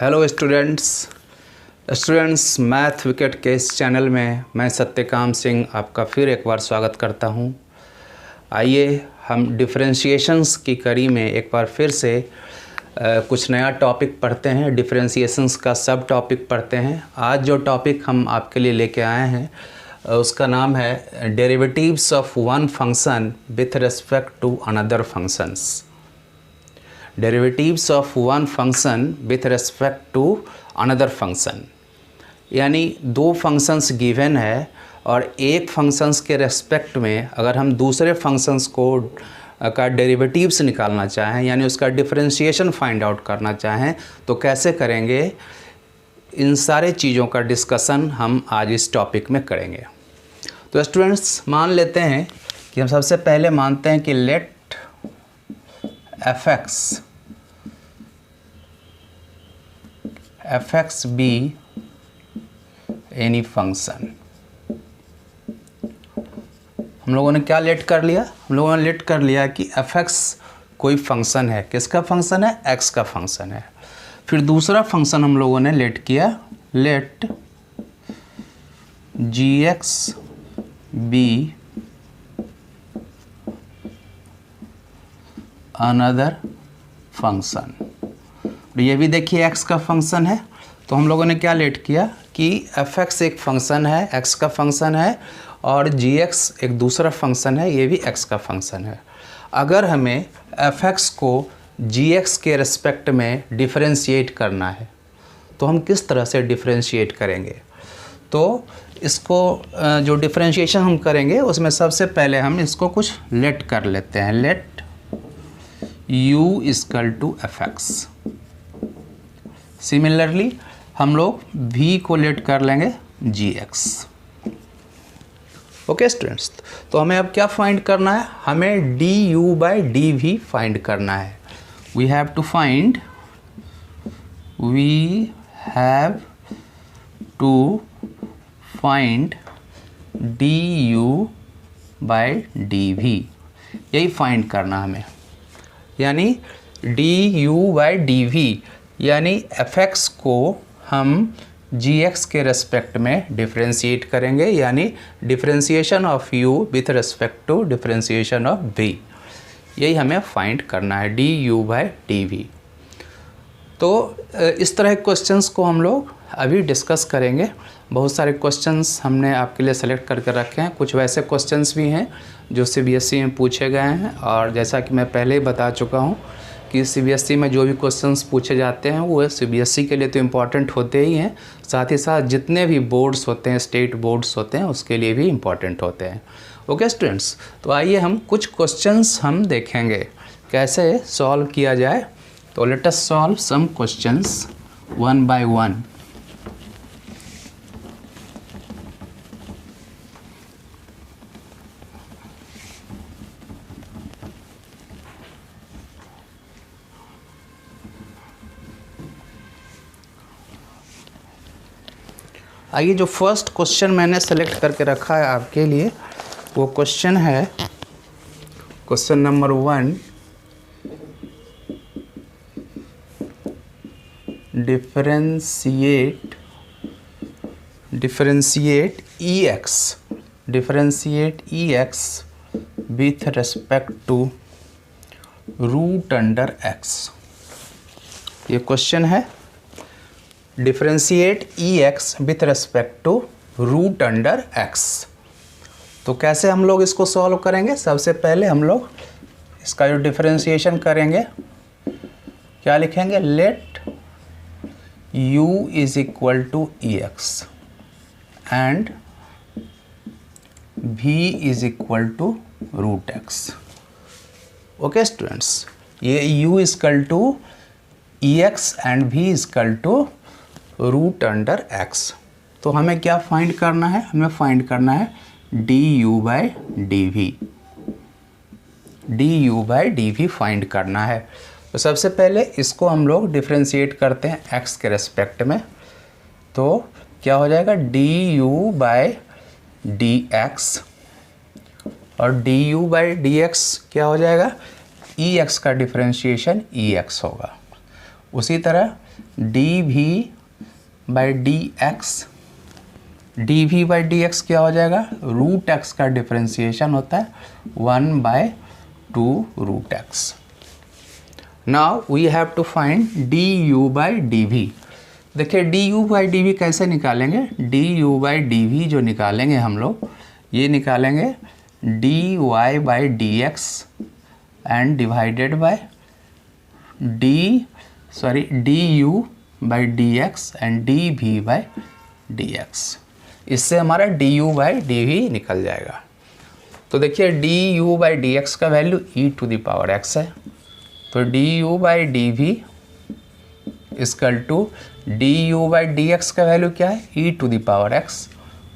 Hello students math wicket के इस channel में मैं सत्यकाम सिंह आपका फिर एक बार स्वागत करता हूं। आइए हम डिफरेंशिएशंस की कड़ी में एक बार फिर से कुछ नया टॉपिक पढ़ते हैं। डिफरेंशिएशंस का सब टॉपिक पढ़ते हैं। आज जो टॉपिक हम आपके लिए लेके आए हैं उसका नाम है derivatives of one function with respect to another functions. Derivatives of one function with respect to another function, यानी दो फंक्शंस गिवन है और एक फंक्शंस के रेस्पेक्ट में अगर हम दूसरे फंक्शंस को का डेरिवेटिव्स निकालना चाहें, यानी उसका डिफरेंशिएशन फाइंड आउट करना चाहें तो कैसे करेंगे, इन सारे चीज़ों का डिस्कशन हम आज इस टॉपिक में करेंगे। तो स्टूडेंट्स मान लेते हैं कि हम सबसे पहले मानते हैं कि late fx be any function। हम लोगों ने क्या लेट कर लिया? हम लोगों ने लेट कर लिया कि fx कोई फंक्शन है। किसका फंक्शन है? x का फंक्शन है। फिर दूसरा फंक्शन हम लोगों ने लेट किया, let gx be another function. ये भी देखिए x का फंक्शन है, तो हम लोगों ने क्या लेट किया कि fx एक फंक्शन है, x का फंक्शन है, और gx एक दूसरा फंक्शन है, ये भी x का फंक्शन है। अगर हमें fx को gx के रिस्पेक्ट में डिफरेंशिएट करना है तो हम किस तरह से डिफरेंशिएट करेंगे? तो इसको जो डिफरेंशिएशन हम करेंगे उसमें सबसे पहले हम इसको कुछ लेट कर लेते हैं। Let u equal to fx। Similarly हम लोग v को लेट कर लेंगे gx। ओके स्टूडेंट्स, तो हमें अब क्या फाइंड करना है? हमें du बाई dv फाइंड करना है। We have to find du by dv, यही फाइंड करना हमें, यानी du बाई dv, यानी fx को हम gx के रेस्पेक्ट में डिफरेंशिएट करेंगे, यानी differentiation of u with respect to differentiation of v, यही हमें फाइंड करना है, du बाई dv। तो इस तरह के क्वेश्चंस को हम लोग अभी डिस्कस करेंगे। बहुत सारे क्वेश्चंस हमने आपके लिए सेलेक्ट करके रखे हैं। कुछ वैसे क्वेश्चंस भी हैं जो CBSE में पूछे गए हैं, और जैसा कि मैं पहले ही बता चुका हूं कि CBSE में जो भी क्वेश्चंस पूछे जाते हैं वो CBSE के लिए तो इम्पॉर्टेंट होते ही हैं, साथ ही साथ जितने भी बोर्ड्स होते हैं, स्टेट बोर्ड्स होते हैं, उसके लिए भी इम्पॉर्टेंट होते हैं। ओके स्टूडेंट्स, तो आइए हम कुछ क्वेश्चंस हम देखेंगे कैसे सॉल्व किया जाए। तो let us solve some questions one by one. आइए, जो फर्स्ट क्वेश्चन मैंने सेलेक्ट करके रखा है आपके लिए वो क्वेश्चन है question number 1, differentiate ex with respect to root under x। ये क्वेश्चन है differentiate ex with respect to root under x। तो कैसे हम लोग इसको सॉल्व करेंगे? सबसे पहले हम लोग इसका जो डिफरेंशिएशन करेंगे क्या लिखेंगे? Let u is equal to ex and v is equal to root x। Okay students, ये u is equal to ex and v is equal to root under x। तो हमें क्या फाइंड करना है? हमें फाइंड करना है du बाई dv फाइंड करना है। तो सबसे पहले इसको हम लोग डिफरेंशिएट करते हैं x के रेस्पेक्ट में। तो क्या हो जाएगा? du बाई dx, और du बाई dx क्या हो जाएगा? ex का डिफरेंशिएशन ex होगा। उसी तरह d we by D x, d we by D x क्या हो जाएगा, रूट एक्स का डिफ्रेंसिएशन होता है 1/2 root X. Now we have to find D you by D V. देखिए D you by D V कैसे निकालेंगे, D you by D V जो निकालेंगे हम लोग, ये निकालेंगे D Y by D x and divided by D you by D x and D we by D X. इससे हमारा D you by D V निकल जाएगा। तो देखिए D you by D X का value E to the power X है, तो D you by D we equal to D you by D X का वैल्यू क्या है, E to the power X,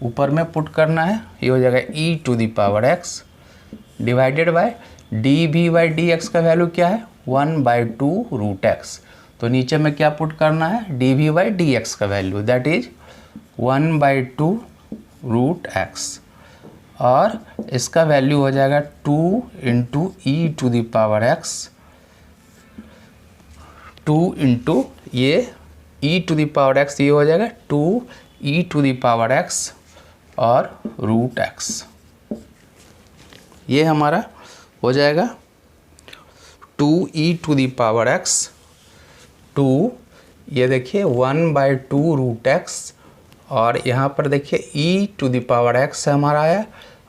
ऊपर में पुट करना है, ये हो जाएगा E to the power X divided by D we by D X का वैल्यू क्या है 1/2 रूट एक्स। तो नीचे में क्या पुट करना है, D we by D X का value that is 1/2 root X, और इसका वैल्यू हो जाएगा 2 into E to the power X, 2 into ये E to the power X, ये हो जाएगा 2 E to the power X और रूट एक्स। ये हमारा हो जाएगा 2 E to the power X 2, ये देखिए 1/2 रूट एक्स, और यहाँ पर देखिए ई टू द पावर एक्स हमारा आया,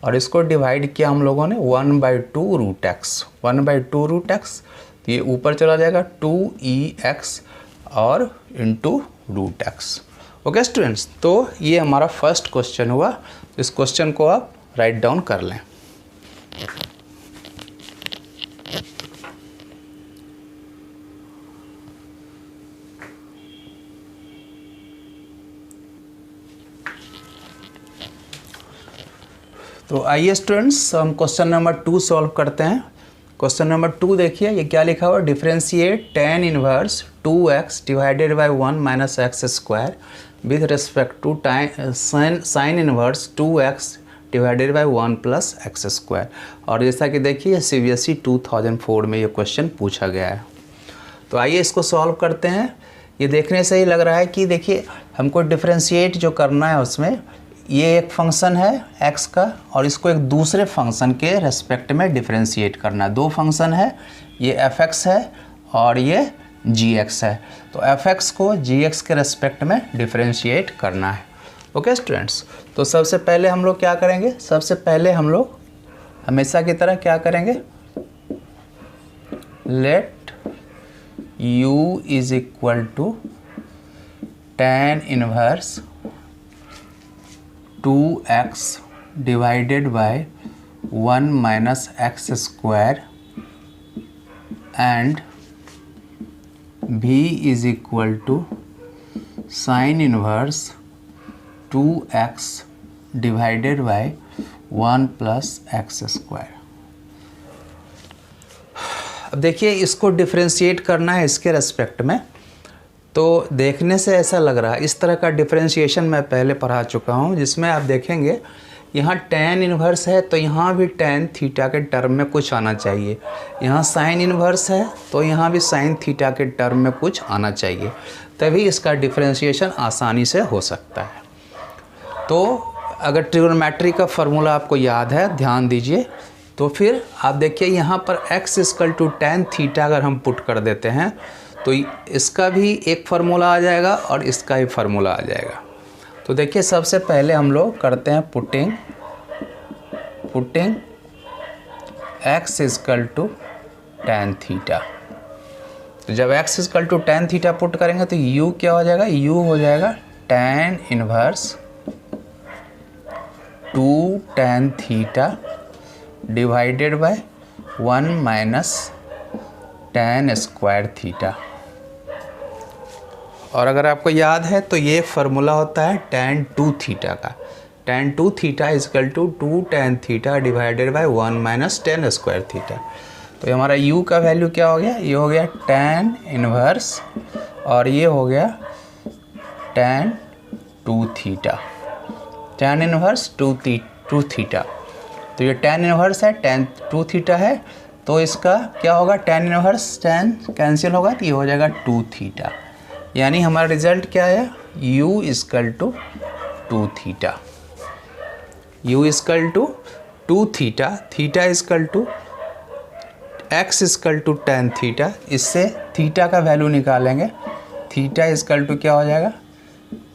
और इसको डिवाइड किया हम लोगों ने 1/2 रूट एक्स, 1/2 रूट एक्स, तो ये ऊपर चला जाएगा 2EX और into root x. Okay students, तो ये हमारा फर्स्ट क्वेश्चन हुआ। इस क्वेश्चन को आप राइट डाउन कर लें। तो आइए स्टूडेंट्स हम क्वेश्चन नंबर 2 सॉल्व करते हैं। क्वेश्चन नंबर 2 देखिए, ये क्या लिखा हुआ, differentiate tan inverse 2x divided by 1 minus x square with respect to sine inverse 2x divided by 1 plus x square. और जैसा कि देखिए CBSE 2004 में ये क्वेश्चन पूछा गया है। तो आइए इसको सॉल्व करते हैं। ये देखने से ही लग रहा है कि देखिए हमको डिफरेंशिएट जो करना है उसमें, ये एक फंक्शन है x का और इसको एक दूसरे फंक्शन के रेस्पेक्ट में डिफरेंशिएट करना है। दो फंक्शन है, ये fx है और ये gx है। तो fx को gx के रेस्पेक्ट में डिफरेंशिएट करना है। ओके स्टूडेंट्स, तो सबसे पहले हम लोग क्या करेंगे, सबसे पहले हम लोग हमेशा की तरह क्या करेंगे, let u is equal to tan inverse 2x divided by 1 minus x square and v is equal to sine inverse 2x divided by 1 plus x square. अब देखिए इसको डिफरेंशिएट करना है इसके रेस्पेक्ट में। तो देखने से ऐसा लग रहा है, इस तरह का डिफरेंशिएशन मैं पहले पढ़ा चुका हूँ, जिसमें आप देखेंगे यहाँ tan इनवर्स है तो यहाँ भी tan थीटा के टर्म में कुछ आना चाहिए, यहाँ साइन इनवर्स है तो यहाँ भी साइन थीटा के टर्म में कुछ आना चाहिए, तभी इसका डिफरेंशिएशन आसानी से हो सकता है। तो अगर ट्रिग्नोमेट्री का फार्मूला आपको याद है, ध्यान दीजिए, तो फिर आप देखिए यहाँ पर x equal to tan theta अगर हम पुट कर देते हैं तो इसका भी एक फार्मूला आ जाएगा और इसका भी फार्मूला आ जाएगा। तो देखिए सबसे पहले हम लोग करते हैं putting x equal to tan theta. तो जब x equal to tan theta put करेंगे तो u क्या हो जाएगा, u हो जाएगा tan inverse 2 tan theta divided by 1 minus tan square theta. और अगर आपको याद है तो ये फार्मूला होता है tan 2 थीटा का, tan 2 theta equal to 2 tan theta divided by 1 minus tan square theta. तो ये हमारा u का वैल्यू क्या हो गया, ये हो गया tan इनवर्स और ये हो गया tan 2 theta, tan inverse 2 theta. तो ये tan इनवर्स है, tan 2 थीटा है, तो इसका क्या होगा, tan इनवर्स tan कैंसिल होगा तो ये हो जाएगा 2 थीटा। यानी हमारा रिजल्ट क्या है, u equal to 2 theta, u equal to 2 theta, theta equal to x equal to tan theta. इससे थीटा का वैल्यू निकालेंगे, थीटा इक्वल टू क्या हो जाएगा,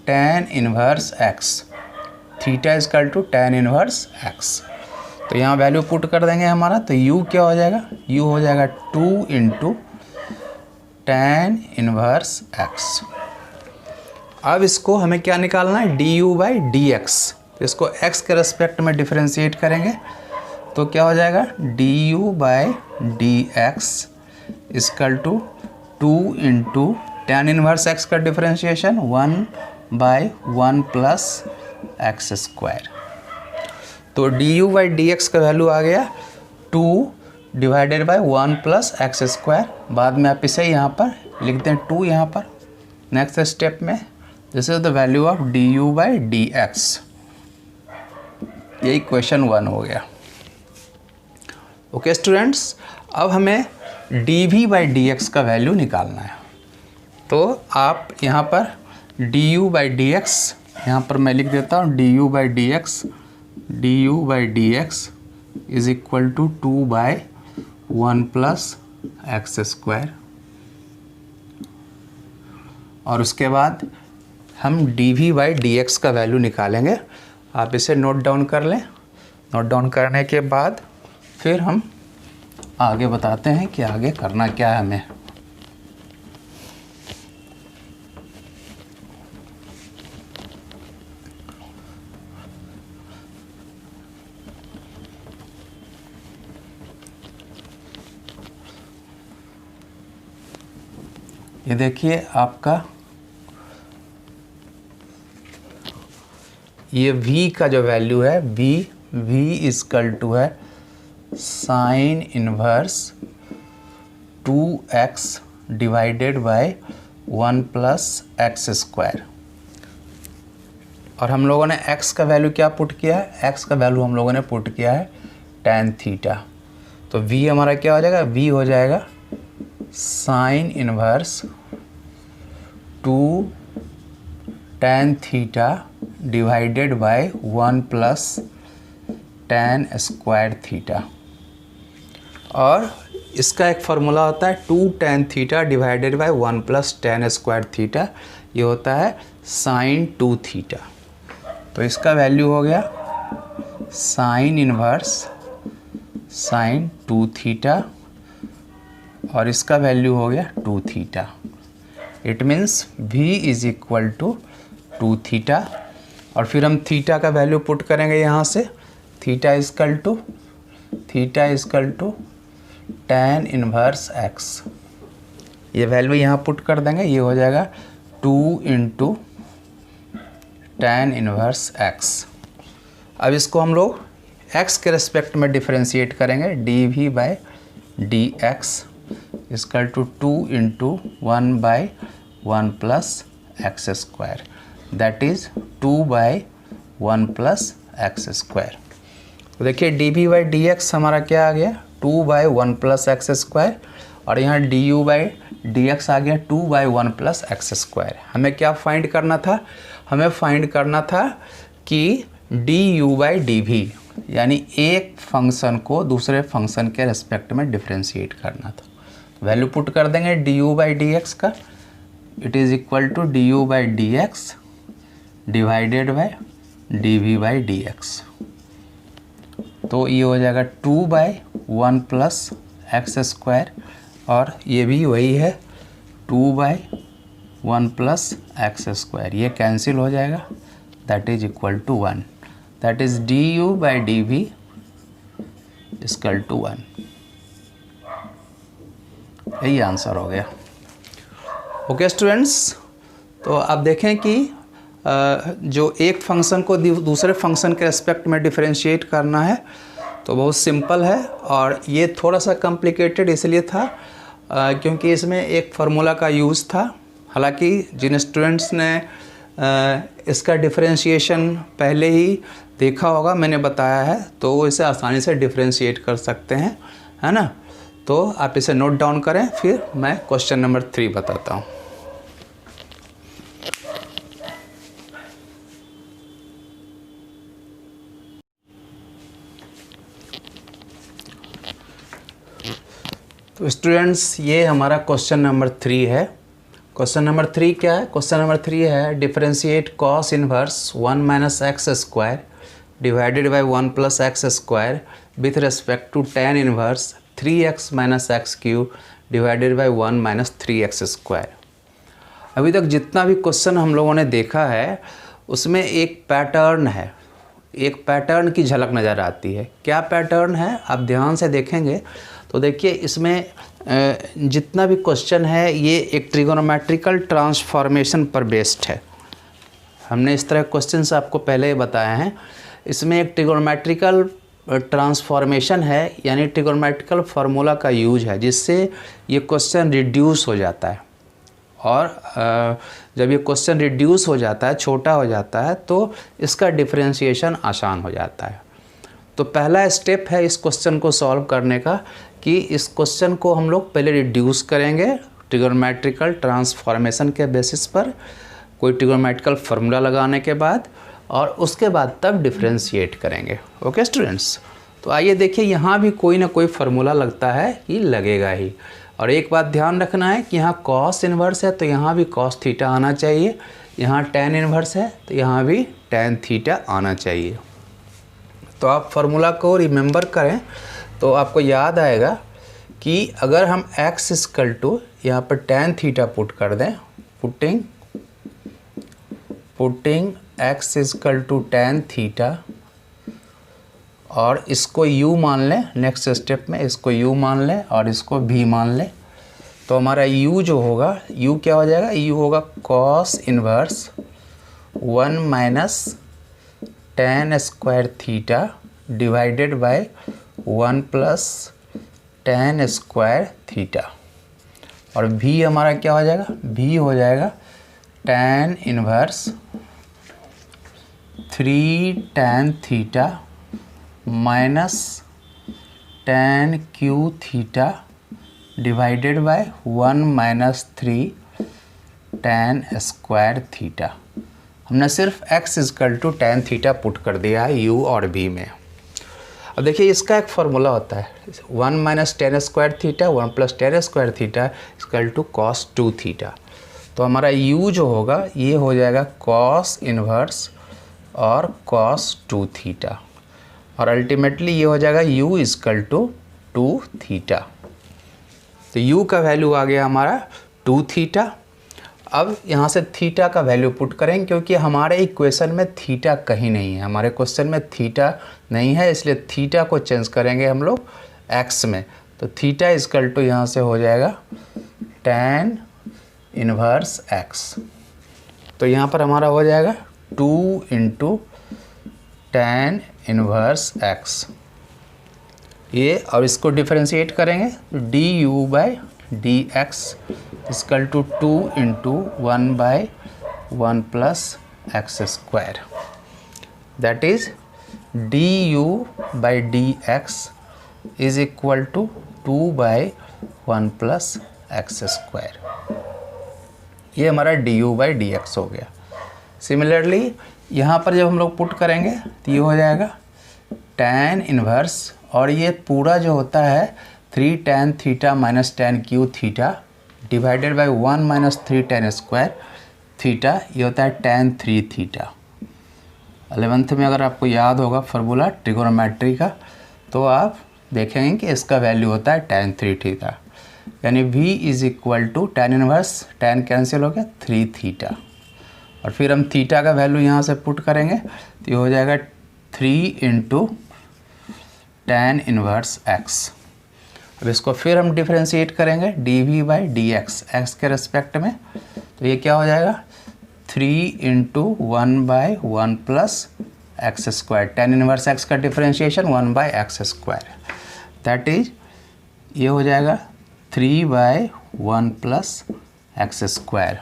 tan inverse x, theta equal to tan inverse x। तो यहाँ वैल्यू पुट कर देंगे हमारा, तो u क्या हो जाएगा, u हो जाएगा 2 इंटू tan इनवर्स x। अब इसको हमें क्या निकालना है, du बाई dx। तो इसको x के रेस्पेक्ट में डिफरेंशिएट करेंगे तो क्या हो जाएगा, du by dx equal to 2 into tan inverse x का differentiation 1 by 1 plus x square. तो du बाई dx का वैल्यू आ गया 2 divided by 1 plus x square. बाद में आप इसे यहाँ पर लिखते हैं 2 यहाँ पर नेक्स्ट स्टेप में। This is the value of du by dx। यही क्वेश्चन 1 हो गया। ओके स्टूडेंट्स, अब हमें dv बाई dx का वैल्यू निकालना है। तो आप यहाँ पर du बाई dx, यहाँ पर मैं लिख देता हूँ du by dx is equal to 2 by 1 plus x square. और उसके बाद हम dv बाई dx का वैल्यू निकालेंगे। आप इसे नोट डाउन कर लें। नोट डाउन करने के बाद फिर हम आगे बताते हैं कि आगे करना क्या है हमें। ये देखिए आपका ये v का जो वैल्यू है v इक्वल टू है sign inverse 2x divided by 1 plus x square. और हम लोगों ने x का वैल्यू क्या पुट किया है, x का वैल्यू हम लोगों ने पुट किया है tan थीटा। तो v हमारा क्या हो जाएगा, v हो जाएगा sine inverse 2 tan theta divided by 1 plus tan square theta. और इसका एक फार्मूला होता है 2 tan theta divided by 1 plus tan square theta, ये होता है साइन 2 थीटा। तो इसका वैल्यू हो गया साइन इनवर्स साइन 2 थीटा और इसका वैल्यू हो गया 2 theta. It means v is equal to 2 theta. और फिर हम थीटा का वैल्यू पुट करेंगे यहाँ से, theta equal to tan inverse x। ये वैल्यू यहाँ पुट कर देंगे, ये हो जाएगा 2 इंटू tan इनवर्स x। अब इसको हम लोग x के रेस्पेक्ट में डिफरेंशिएट करेंगे, dv by dx equal to 2 into 1 by 1 plus x square, that is 2 by 1 plus x square. तो देखिए dv बाई dx हमारा क्या आ गया, 2 बाई 1 प्लस एक्स स्क्वायर। और यहाँ du बाई dx आ गया 2 बाई 1 प्लस एक्स स्क्वायर। हमें क्या फाइंड करना था, हमें फाइंड करना था कि du बाई dv, यानी एक फंक्शन को दूसरे फंक्शन के रेस्पेक्ट में डिफरेंशिएट करना था। वैल्यू पुट कर देंगे du बाई dx का, it is equal to du by dx divided by dv by dx। तो ये हो जाएगा 2 बाई 1 प्लस एक्स स्क्वायर और ये भी वही है 2 बाई 1 प्लस एक्स स्क्वायर। ये कैंसिल हो जाएगा, that is equal to 1, that is du by dv equal to 1। यही आंसर हो गया। ओके स्टूडेंट्स, तो आप देखें कि जो एक फंक्शन को दूसरे फंक्शन के रेस्पेक्ट में डिफरेंशिएट करना है तो बहुत सिंपल है। और ये थोड़ा सा कॉम्प्लिकेटेड इसलिए था क्योंकि इसमें एक फार्मूला का यूज़ था। हालांकि जिन स्टूडेंट्स ने इसका डिफरेंशिएशन पहले ही देखा होगा, मैंने बताया है, तो वो इसे आसानी से डिफरेंशिएट कर सकते हैं, है ना। तो आप इसे नोट डाउन करें, फिर मैं क्वेश्चन नंबर 3 बताता हूँ। तो स्टूडेंट्स ये हमारा क्वेश्चन नंबर 3 है। क्वेश्चन नंबर 3 क्या है? क्वेश्चन नंबर 3 है differentiate cos inverse 1 minus x square divided by 1 plus x square with respect to tan inverse 3x minus x cube divided by 1 minus 3x square. अभी तक जितना भी question हम लोगों ने देखा है उसमें एक पैटर्न है, एक पैटर्न की झलक नज़र आती है। क्या पैटर्न है आप ध्यान से देखेंगे तो देखिए इसमें जितना भी क्वेश्चन है ये एक ट्रिगोनोमेट्रिकल ट्रांसफॉर्मेशन पर बेस्ड है। हमने इस तरह क्वेश्चंस आपको पहले ही बताए हैं। इसमें एक ट्रिगोनोमेट्रिकल ट्रांसफॉर्मेशन है, यानी ट्रिगोनोमेट्रिकल फार्मूला का यूज है जिससे ये क्वेश्चन रिड्यूस हो जाता है। और जब ये क्वेश्चन रिड्यूस हो जाता है, छोटा हो जाता है, तो इसका डिफरेंशिएशन आसान हो जाता है। तो पहला स्टेप है इस क्वेश्चन को सॉल्व करने का कि इस क्वेश्चन को हम लोग पहले रिड्यूस करेंगे ट्रिगोनोमेट्रिकल ट्रांसफॉर्मेशन के बेसिस पर, कोई ट्रिगोनोमेट्रिकल फार्मूला लगाने के बाद, और उसके बाद तब डिफरेंशिएट करेंगे। ओके स्टूडेंट्स, तो आइए देखिए यहाँ भी कोई ना कोई फार्मूला लगता है कि लगेगा ही। और एक बात ध्यान रखना है कि यहाँ कॉस इन्वर्स है तो यहाँ भी कॉस थीटा आना चाहिए, यहाँ tan इन्वर्स है तो यहाँ भी tan थीटा आना चाहिए। तो आप फार्मूला को रिमेंबर करें तो आपको याद आएगा कि अगर हम x इक्वल टू यहाँ पर tan थीटा पुट कर दें, putting x equal to tan theta, और इसको u मान लें, नेक्स्ट स्टेप में इसको u मान लें और इसको v मान लें, तो हमारा u जो होगा, u क्या हो जाएगा? u होगा cos inverse 1 minus tan square theta divided by 1 plus tan square theta, और v हमारा क्या हो जाएगा? v हो जाएगा tan inverse 3 tan theta minus tan cube theta divided by 1 minus 3 tan square theta. हमने सिर्फ x equal to tan theta put कर दिया है u और v में। अब देखिए इसका एक फार्मूला होता है 1 minus tan square theta 1 plus tan square theta equal to cos 2 theta. तो हमारा u जो होगा ये हो जाएगा cos इनवर्स और cos 2 थीटा, और अल्टीमेटली ये हो जाएगा u इक्वल टू 2 थीटा। तो u का वैल्यू आ गया हमारा 2 थीटा। अब यहाँ से थीटा का वैल्यू पुट करेंगे क्योंकि हमारे इक्वेशन में थीटा कहीं नहीं है, हमारे क्वेश्चन में थीटा नहीं है, इसलिए थीटा को चेंज करेंगे हम लोग x में। तो थीटा इक्वल टू यहाँ से हो जाएगा tan इनवर्स x। तो यहाँ पर हमारा हो जाएगा 2 इंटू tan इनवर्स x ये, और इसको डिफरेंशिएट करेंगे du by D x equal to 2 into 1 by 1 plus x square, that is du by D x is equal to 2 by 1 plus x square. ये हमारा du बाई डी एक्स हो गया। Similarly यहाँ पर जब हम लोग पुट करेंगे तो ये हो जाएगा tan इनवर्स, और ये पूरा जो होता है 3 tan theta minus tan cube theta divided by 1 minus 3 tan square theta, ये होता है tan 3 थीटा। 11th में अगर आपको याद होगा फार्मूला ट्रिगोनोमेट्री का, तो आप देखेंगे कि इसका वैल्यू होता है tan 3 थीटा, यानी v is equal to tan inverse, tan cancel हो गया 3 थीटा, और फिर हम थीटा का वैल्यू यहाँ से पुट करेंगे तो ये हो जाएगा 3 इंटू tan इनवर्स x। अब इसको फिर हम डिफरेंशिएट करेंगे dv बाई डी एक्स के रेस्पेक्ट में, तो ये क्या हो जाएगा 3 into 1 by 1 plus x square. tan inverse x का differentiation 1 by x square, that is ये हो जाएगा 3 बाई 1 प्लस एक्स स्क्वायर।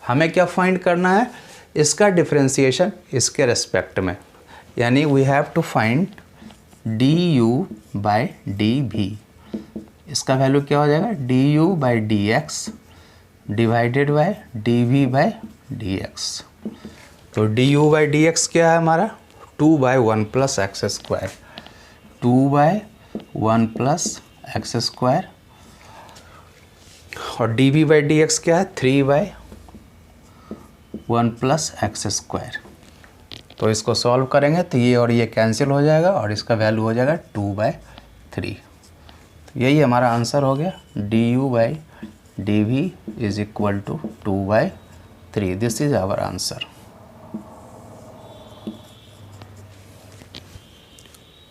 हमें क्या फाइंड करना है? इसका डिफरेंशिएशन इसके रेस्पेक्ट में, यानी we have to find du by dv। इसका वैल्यू क्या हो जाएगा du by D X divided by dv by D x. तो du बाई डी एक्स क्या है हमारा 2 by 1 plus x square, 2 by 1 plus x square और D we by D x क्या है 3/1 + x²। तो इसको सॉल्व करेंगे तो ये और ये कैंसिल हो जाएगा और इसका वैल्यू हो जाएगा 2/3। तो यही हमारा आंसर हो गया, d you by D v is equal to 2/3। This is our answer.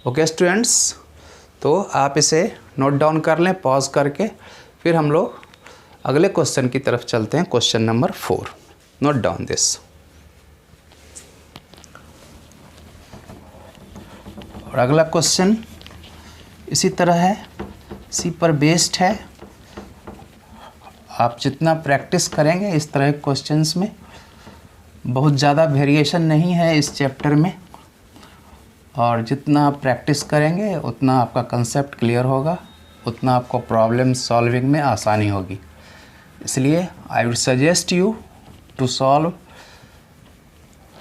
Okay students, तो आप इसे नोट डाउन कर लें पॉज करके, फिर हम लोग अगले क्वेश्चन की तरफ चलते हैं, question number 4। Note down this. और अगला क्वेश्चन इसी तरह है, इसी पर बेस्ड है। आप जितना प्रैक्टिस करेंगे इस तरह के क्वेश्चंस में, बहुत ज़्यादा वेरिएशन नहीं है इस चैप्टर में, और जितना आप प्रैक्टिस करेंगे उतना आपका कंसेप्ट क्लियर होगा, उतना आपको प्रॉब्लम सॉल्विंग में आसानी होगी। इसलिए I would suggest you to solve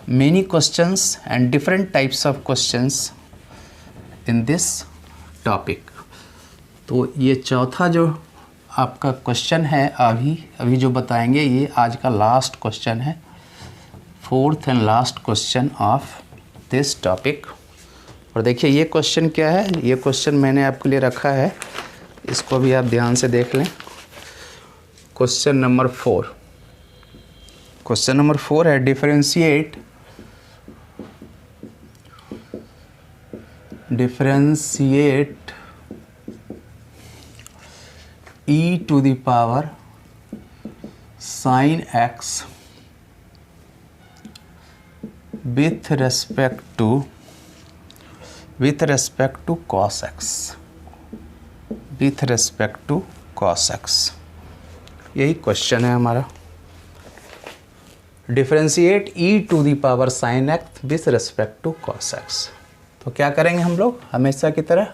many questions and different types of questions in this topic. तो ये चौथा जो आपका क्वेश्चन है अभी जो बताएंगे, ये आज का लास्ट क्वेश्चन है, 4th and last question of this topic. और देखिए ये क्वेश्चन क्या है, ये क्वेश्चन मैंने आपके लिए रखा है, इसको भी आप ध्यान से देख लें। क्वेश्चन नंबर 4, क्वेश्चन नंबर 4 है differentiate e to the power sin x with respect to cos x, with respect to cos x। यही क्वेश्चन है हमारा। Differentiate e to the power sin x with respect to cos x। तो क्या करेंगे हम लोग, हमेशा की तरह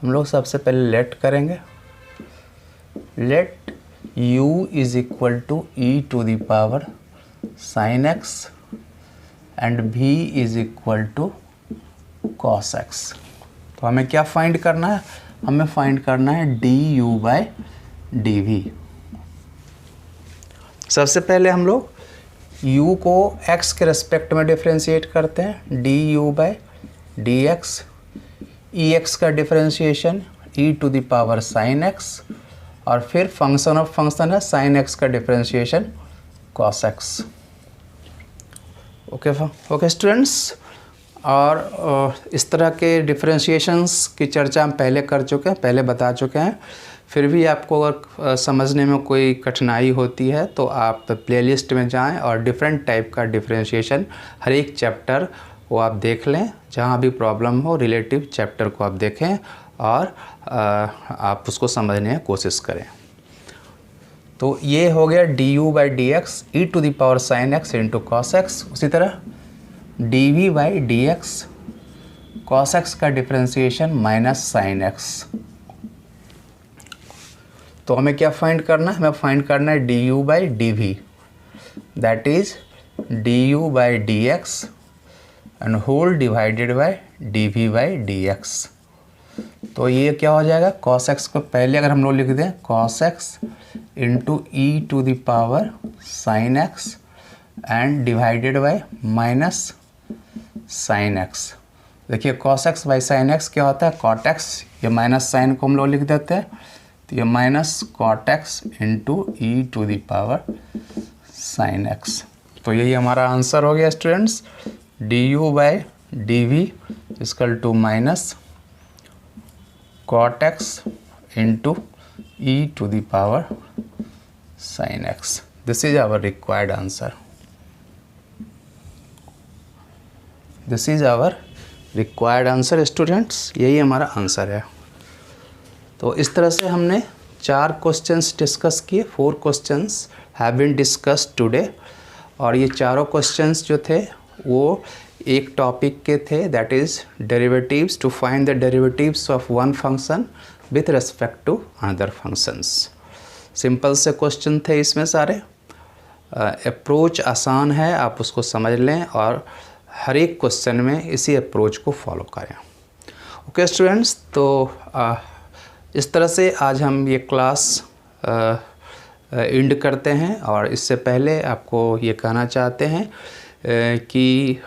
हम लोग सबसे पहले लेट करेंगे, let u is equal to e to the power sin x and v is equal to cos x। तो हमें क्या फाइंड करना है, हमें फाइंड करना है du बाई डी वी। सबसे पहले हम लोग u को x के रेस्पेक्ट में डिफरेंशिएट करते हैं, du by D x, E X का differentiation e to the power sine x, और फिर फंक्शन ऑफ फंक्शन है साइन x का differentiation cos x। Okay students, और इस तरह के डिफरेंशिएशंस की चर्चा हम पहले कर चुके हैं, पहले बता चुके हैं। फिर भी आपको अगर समझने में कोई कठिनाई होती है तो आप प्लेलिस्ट में जाएं और डिफरेंट टाइप का डिफरेंशिएशन हर एक चैप्टर वो आप देख लें, जहाँ भी प्रॉब्लम हो रिलेटिव चैप्टर को आप देखें और आप उसको समझने की कोशिश करें। तो ये हो गया d you by D x e to the power sine x into cos x. उसी तरह d we by D x cos x का डिफरेंशिएशन माइनस साइन एक्स। तो हमें क्या फाइंड करना है, हमें फाइंड करना है d you by D v, that is d you by D x and whole divided by D we by D x. तो ये क्या हो जाएगा, cos x को पहले अगर हम लोग लिख दें cos x into E to the power sine x and divided by minus sine x. देखिए cos x बाई साइन एक्स क्या होता है cot x, ये माइनस साइन को हम लोग लिख देते हैं, तो ये minus cot x into E to the power sine x. तो यही हमारा आंसर हो गया students, d you by D we equal to minus cot x into e to the power sin x. This is our required answer. This is our required answer students, यही हमारा answer है। तो इस तरह से हमने 4 क्वेश्चंस डिस्कस किए, 4 questions have been discussed today. और ये चारों क्वेश्चंस जो थे वो एक टॉपिक के थे, that is derivatives, to find the derivatives of one function with respect to another functions. Simple से क्वेश्चन थे इसमें सारे, अप्रोच आसान है, आप उसको समझ लें और हर एक क्वेश्चन में इसी अप्रोच को फॉलो करें। ओके स्टूडेंट्स, तो इस तरह से आज हम ये क्लास एंड करते हैं। और इससे पहले आपको ये कहना चाहते हैं कि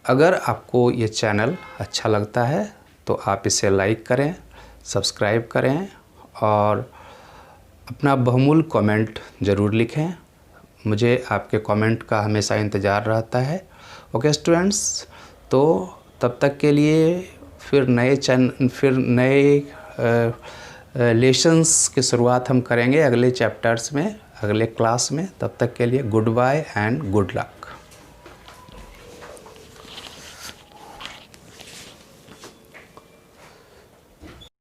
अगर आपको ये चैनल अच्छा लगता है तो आप इसे लाइक करें, सब्सक्राइब करें और अपना बहुमूल्य कमेंट ज़रूर लिखें। मुझे आपके कमेंट का हमेशा इंतज़ार रहता है। ओके स्टूडेंट्स, तो तब तक के लिए फिर नए लेसन्स की शुरुआत हम करेंगे अगले चैप्टर्स में, अगले क्लास में। तब तक के लिए goodbye and good luck.